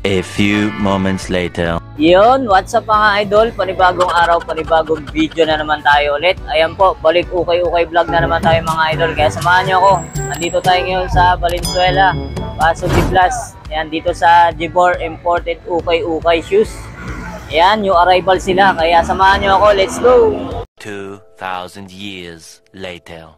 A few moments later. Yun, what's up mga idol? Panibagong araw, panibagong video na naman tayo ulit. Ayan po, balik ukay-ukay vlog na naman tayo mga idol. Kaya samahan nyo ako. Nandito tayo ngayon sa Valenzuela, Paso de Blas. Ayan, dito sa Jibor Imported Ukay-Ukay Shoes. Ayan, new arrival sila. Kaya samahan nyo ako. Let's go! 2,000 years later.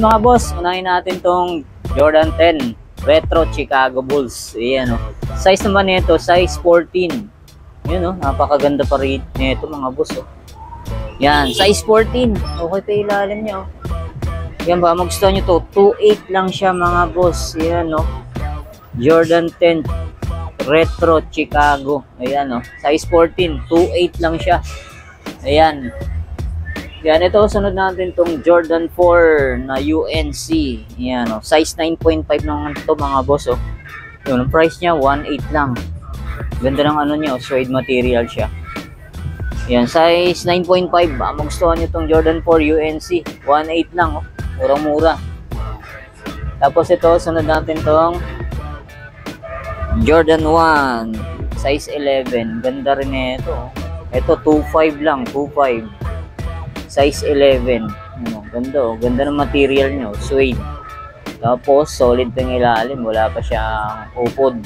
Mga boss, unahin natin tong Jordan 10 Retro Chicago Bulls. Ayan, oh. Size naman nito, size 14. Yun, oh, napakaganda pa rin nito mga boss. Oh. Yan, size 14. Okay pa ilalim niya. Oh. Yan ba, magustuhan nyo to. 2.8 lang siya mga boss. Ayan, oh. Jordan 10 Retro Chicago. Ayan, oh. Size 14. 2.8 lang siya. Ayan. Yan, ito, sunod natin itong Jordan 4 na UNC. Yan, oh. Size 9.5 naman ito mga boss. Oh. Yun, ang price niya, 1.8 lang. Ganda ng ano niya, oh. Suede material siya. Yan, size 9.5. Magustuhan nyo itong Jordan 4 UNC. 1.8 lang. Oh. Murang-mura. Tapos ito, sunod natin itong Jordan 1. Size 11. Ganda rin na ito. Oh. Ito, 2.5 lang. 2.5. Size 11. Ganda, oh. Ganda ng material nyo. Suede. Tapos, solid pang ilalim. Wala pa siyang upod.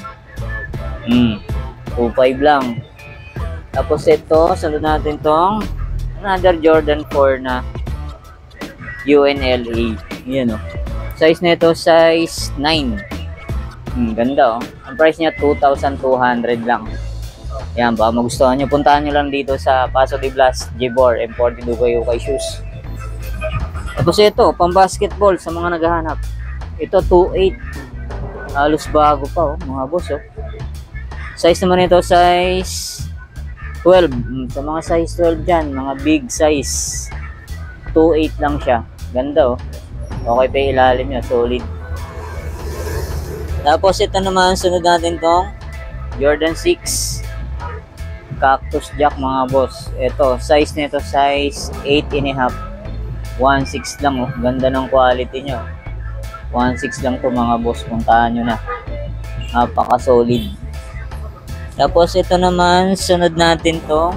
2.5 lang. Tapos ito, sunod natin tong another Jordan 4 na UNLA. Yan, oh. Size nito, size 9. Ganda, oh. Ang price niya, 2,200 lang. Yan, baka magustuhan nyo. Puntahan nyo lang dito sa Paso de Blas, Jibor Imported Ukay-Ukay Shoes. Tapos ito, pang basketball sa mga naghahanap. Ito, 2.8. Halos bago pa, oh, mga boss. Oh. Size naman ito, size 12. Sa mga size 12 dyan, mga big size. 2.8 lang siya. Ganda, oh. Okay pa ilalim niya, solid. Tapos ito naman, sunod natin tong Jordan 6 Cactus Jack mga boss. Ito, size nito size 8.5. 1.6 lang oh. Ganda ng quality nyo. 1.6 lang to mga boss. Puntahan nyo na. Napaka solid. Tapos ito naman, sunod natin tong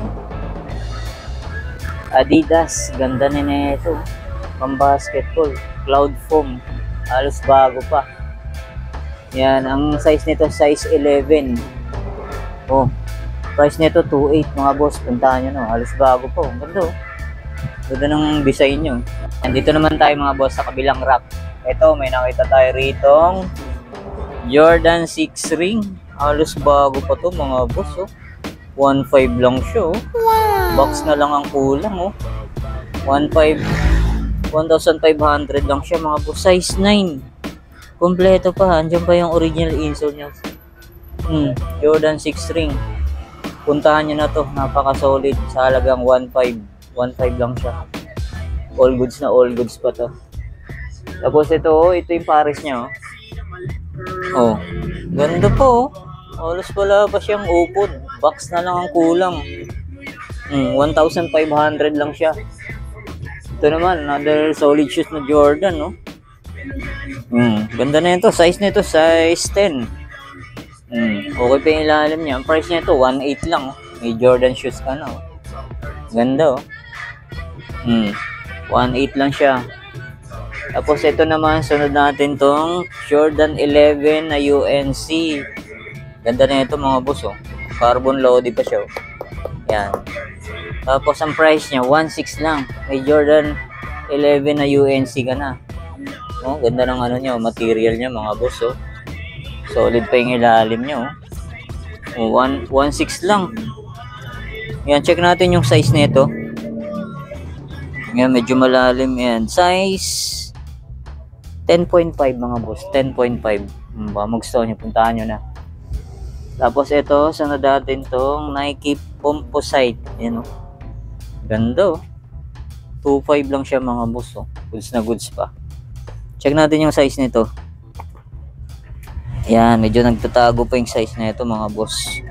Adidas. Ganda na ito. Pang basketball. Cloud foam. Halos bago pa. Yan, ang size nito size 11. Oh, price nito 2.8 mga boss. Puntahan nyo no. Halos bago po. Ganda oh. Ganda ng design nyo. Andito naman tayo mga boss sa kabilang rack. Ito, may nakita tayo ritong Jordan 6 ring. Halos bago pa to mga boss oh. 1.5 lang siya oh. Wow. Box na lang ang kulang oh. 1.5 1,500 lang siya mga boss. Size 9. Kompleto pa. Andiyan pa yung original insole niya. Jordan 6 ring. Puntahan nyo na to. Napaka solid. Sa halagang 1.5. 1.5 lang siya. All goods na all goods pa to. Tapos ito yung pares niya oh. Ganda po oh. Halos wala pa siyang upod. Box na lang ang kulang. 1,500 lang siya. Ito naman, another solid shoes na Jordan no. Ganda na ito. Size nito size 10. Okay pa yung ilalim niya. Ang price niya ito 1.8 lang oh. May Jordan shoes ka na oh. Ganda oh. 1.8 lang siya. Tapos ito naman, sunod natin tong Jordan 11 na UNC. Ganda na ito mga boss oh. Carbon loaded pa siya oh. Yan. Tapos ang price niya 1.6 lang. May Jordan 11 na UNC ka na. Oh, ganda ng ano niya, material niya mga boss oh. Solid pa yung ilalim niya oh. 1.6 lang. Yan, check natin yung size nito. Yan, medyo malalim yan. Size 10.5 mga boss. 10.5. Ba, mag-store nyo, puntahan nyo na. Tapos ito, sunod natin tong Nike Composite. Yan oh. Ganda oh. 2.5 lang siya mga boss oh. Goods na goods pa. Check natin yung size nito. Yan, medyo nagtatago pa yung size na ito mga boss.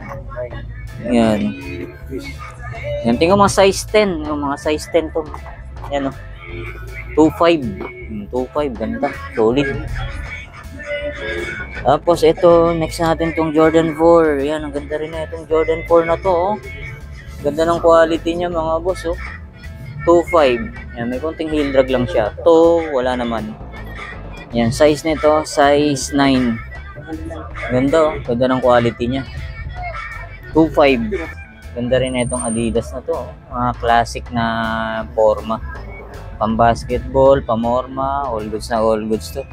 Yan. Yan, tingnan mga size 10. Yung mga size 10 to. Yan o. 2.5. 2.5. Ganda. Solid. Tapos ito, next natin tong Jordan 4. Yan, ang ganda rin na itong Jordan 4 na to oh. Ganda ng quality niya mga boss oh. 2.5. Yan, may konting heel drag lang siya. To, wala naman. Yan, size nito, size 9. Ganda oh. Ganda ng quality niya. 2.5. Ganda rin na itong Adidas na to oh. Mga classic na forma. Pang-basketball, pamorma, all goods na all goods to.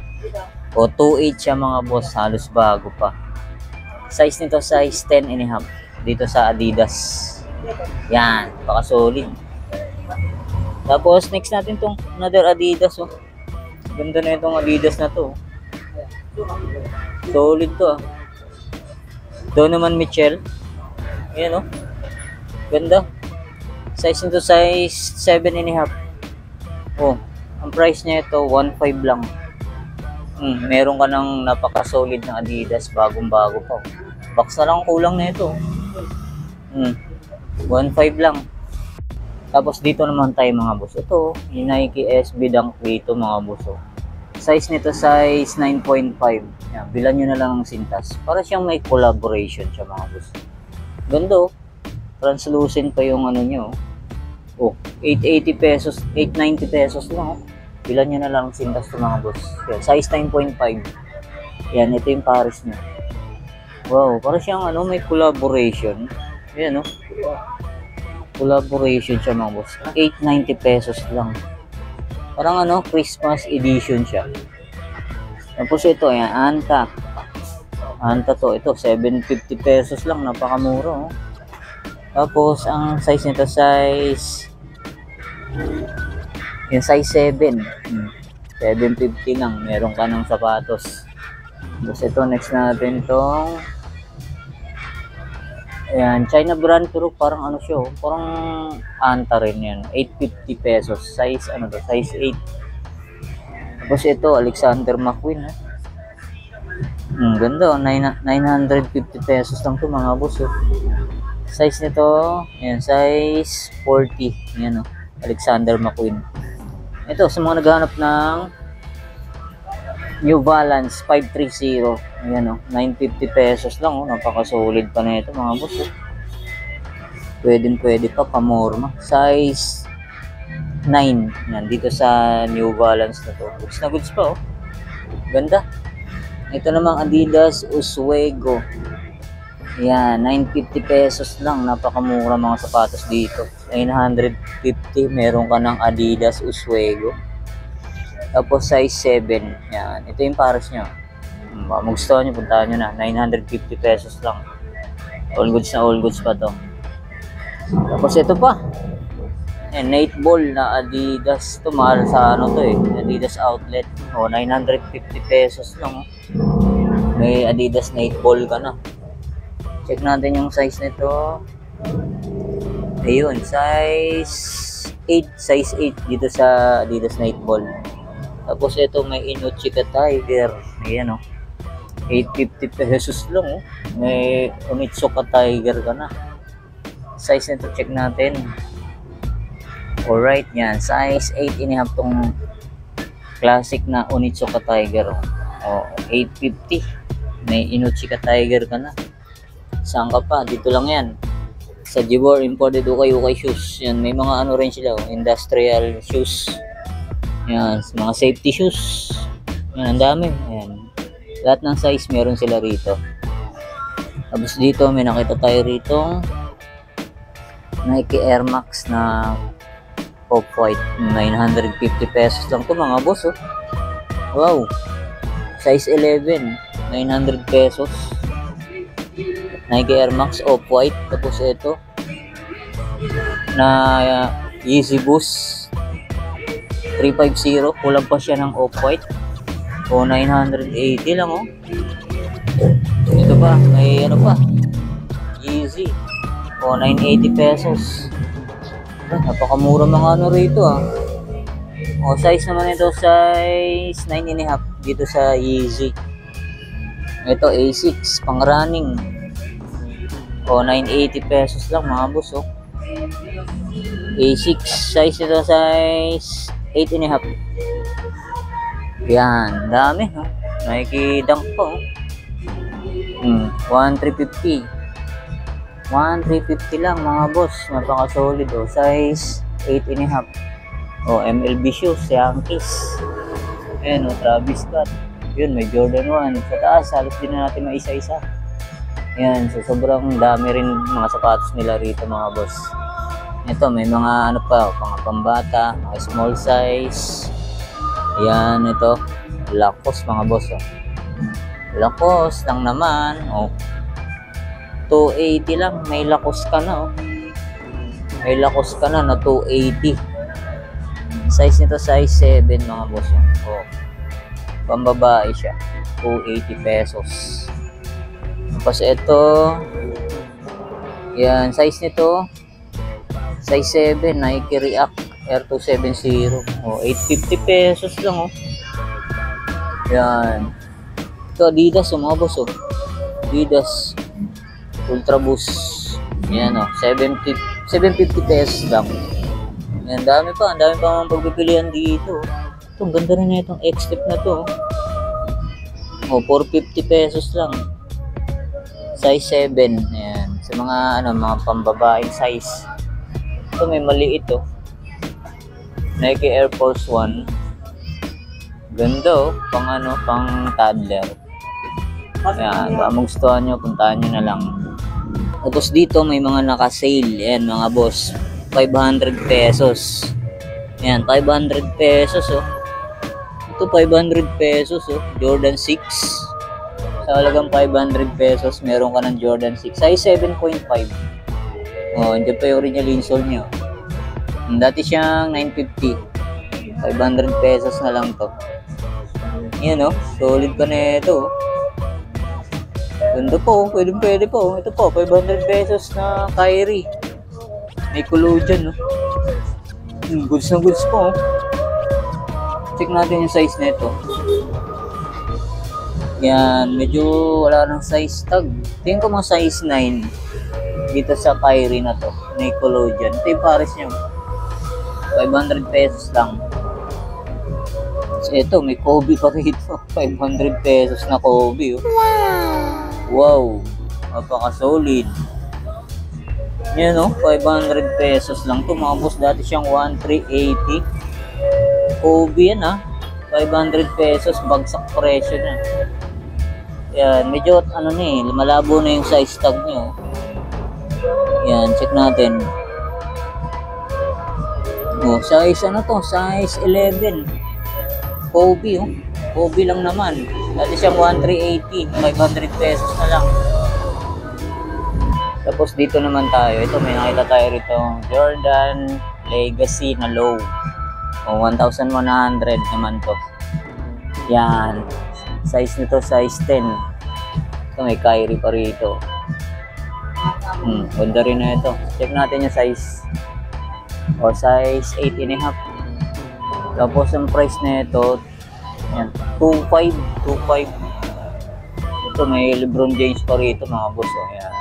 O 2.8 siya mga boss, halos bago pa. Size nito, size 10.5. Dito sa Adidas. Yan, baka solid. Tapos next natin tong another Adidas oh. Ganda na itong Adidas na to. Solid to ah. Donovan Mitchell. Yan oh. Ganda. Size nito, size 7.5. Oh, ang price niya ito 1.5 lang. Meron ka ng napaka-solid na Adidas, bagong-bago pa. Box na lang kulang na ito. 1.5 lang. Tapos dito naman tayo mga boss. Ito, yung Nike SB Dunk dito mga boss. Size nito size 9.5. Yan, bilan nyo na lang ang sintas. Para siyang may collaboration siya mga boss. Ganda oh. Translucent pa yung ano nyo. Oh, 880 pesos, 890 pesos lang. Bilan nyo na lang ang sintas to mga boss. Yan, size 9.5. Yan, ito yung pares niya. Wow, para siyang ano, may collaboration. Yan oh. Collaboration siya mga boss. 890 pesos lang. Parang ano, Christmas edition siya. Tapos ito, yan, Anta. Anta to, ito, 750 pesos lang. Napakamura oh. Tapos, ang size nito, size yung size 7. 750 lang. Meron ka ng sapatos. Tapos ito, next natin itong ayan, China brand pero parang ano siya, parang Anta rin yan. 850 pesos. Size, ano to? Size 8. Tapos ito, Alexander McQueen. Ganda oh. 950 pesos lang to mga boss oh. Size nito, ayan, size 40. Ayan oh, Alexander McQueen. Ito, sa mga naghahanap ng New Balance 530. Ayan oh, 950 pesos lang oh. Napaka-solid pa na ito mga boss oh. Pwede pa, pamorma. Size 9. Yan, dito sa New Balance na to. Goods na goods pa oh. Ganda. Ito namang Adidas Oswego. Yan, 950 pesos lang. Napakamura mga sapatos dito. 950. Meron ka ng Adidas Oswego. Tapos size 7. Yan, ito yung pares nyo. Magustuhan nyo, puntahan nyo na. 950 pesos lang. All goods na all goods pa to. Tapos ito pa. Yan, Nate Ball na Adidas. Ito mahal sa ano to eh. Adidas outlet. O, 950 pesos lang. May Adidas Nate Ball ka na. Check natin yung size nito. Ayun, size 8. Size 8 dito sa Adidas Nate Ball. Tapos ito may Inuchika Tiger. Ayan o. 850 pesos lang o. May Onitsuka Tiger ka na. Size nito check natin. Alright, yan. Size 8.5 tong classic na Onitsuka Tiger. O, 850. May Inuchika Tiger ka na. Saan ka pa? Dito lang yan. Sa Jibor Imported Ukay Shoes. Yan, may mga ano rin sila. Industrial shoes. Yan, mga safety shoes. Yan, ang dami. Yan. Lahat ng size meron sila rito. Tapos dito, may nakita tayo rito. Nike Air Max na off-white. 950 pesos lang to mga boss. Oh. Wow. Size 11. 900 pesos. Nike Air Max off-white. Tapos ito na Yeezy Boost 350. Kulang pa siya ng off-white. O 980 lang oh. Ito pa, may ano pa, Yeezy. O 980 pesos. Napakamura mga ano rito ah. O size naman ito, size 9.5 dito sa Yeezy. Ito A6 pang running. O 980 pesos lang mga boss oh. A6 size ito, size 8.5. Yan, dami ha. Nike Dunk po oh. 1,350. 1,350 lang mga boss. Napaka solid oh. Size 8.5. O MLB shoes, Yankees. Ayan o, Travis Scott. Yun, may Jordan 1. Sa taas, halos din na natin maisa-isa. Ayan, so sobrang dami rin mga sapatos nila rito mga boss. Ito, may mga ano pa, mga pambata, mga small size. Ayan, ito. Lacoste mga boss oh. Lacoste lang naman oh. 280 lang, may Lacoste ka na oh. May Lacoste ka na 280. Size nito size 7 mga boss oh. Pambabae siya, 280 pesos. Tapos ito, yan, size nito size 7, Nike React Air 270. Oh, 850 pesos lang oh. Yan. Ito Adidas oh mga boss oh. Adidas Ultra Boost. Yan oh, 750 pesos lang. Yan, ang dami pa mga pagpipilian dito. Ito, ganda rin na itong X-Tip na to. Oh, 450 pesos lang. Size 7. Yan, sa mga ano, mga pambabaeng size. Ito may maliit oh. Nike Air Force 1. Ganda oh, pang ano, pang toddler. Ayan, baka magustuhan nyo, puntahan nyo na lang. Tapos dito may mga naka-sale. Ayan mga boss, 500 pesos. Ayan, 500 pesos oh. Ito 500 pesos oh, Jordan 6. Sa halagang 500 pesos, meron ka ng Jordan 6. Size 7.5. Oh, hindi pa yung original insole niya. Dati siyang 950. 500 pesos na lang to. Yan oh, solid pa na ito oh. Ganda po, pwede po. Ito po, 500 pesos na Kyrie. May collodion, no? Goods na goods po. Check natin yung size nito. Yan, medyo wala ng size tag. Tingin ko mga size 9 dito sa Kyrie na to, Nickelodeon. Ito yung pares niya. 500 pesos lang. So ito, may Kobe pa rito. 500 pesos na Kobe. Oh. Wow! Napaka-solid. Yan o, 500 pesos lang to mga boss. Dati siyang 1,380. Kobe yan 500 pesos, bagsak presyo na. Yan, medyo ano na malabo na yung size tag nyo. Yan, check natin. Oh, size size 11. Kobe Kobe lang naman. Dati siyang 1,380, 500 pesos na lang. Tapos dito naman tayo. Ito, may nakita tayo rito. Jordan Legacy na low. O, 1,100 naman to. Yan. Size nito, size 10. Ito, may Kyrie pa rito. Ganda rin na ito. Check natin yung size. O, size 8.5. Tapos, ang price na ito, yan, 2.5. Ito, may LeBron James pa rito, mga boss. O, yan.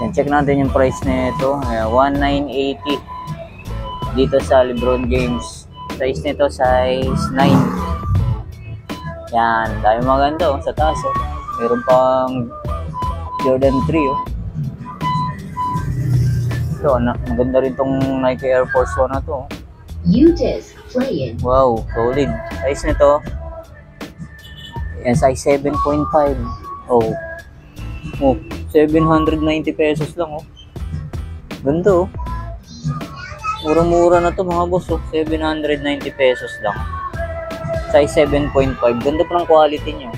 Yan, check natin yung price na ito. 1,980 dito sa LeBron James. Size nito, size 9. Yan, dahil maganda sa taas. Meron pang Jordan 3. Ito, maganda rin tong Nike Air Force 1 na to. Wow, solid. Size nito, yan, size 7.5. Oh, 790 pesos lang. Ganda. Mura-mura na to mga boss. 790 pesos lang. Size 7.5. Ganda pa ng quality niya.